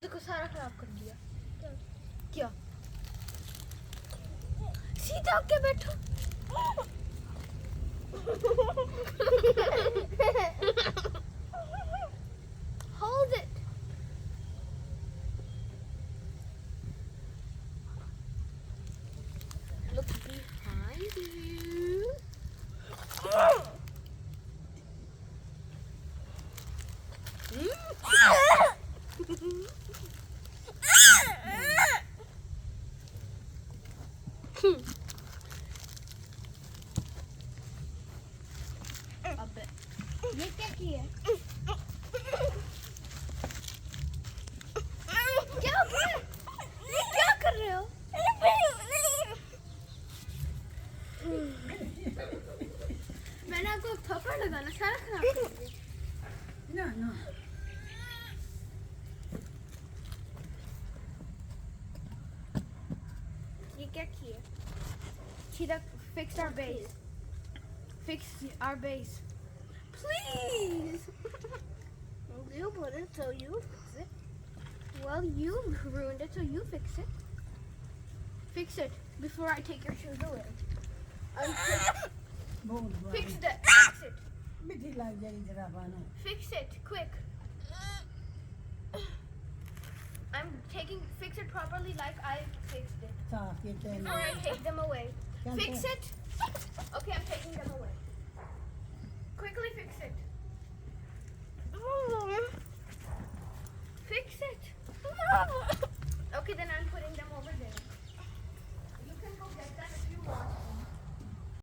देखो सारा खराब कर दिया। क्या सीधा होके बैठो। Hold it. Look behind you. अबे ये क्या किया? क्या हो गया? ये क्या कर रहे हो? मैंने आपको थप्पड़ लगाना सारा खराब कर दिया। No. ये क्या किया? Chida, fix our base. Fix our base. Please! Well, you put it, so you fix it. Well, you ruined it, so you fix it. Fix it before I take your shoes away. Fix it. Fix it. मिठी लग जाएगी जराफा ना। Fix it, quick. Fix it properly like I fixed it. साफ ये चैन। Before I take them away. Can't Fix tell. it. Okay, I'm taking them away.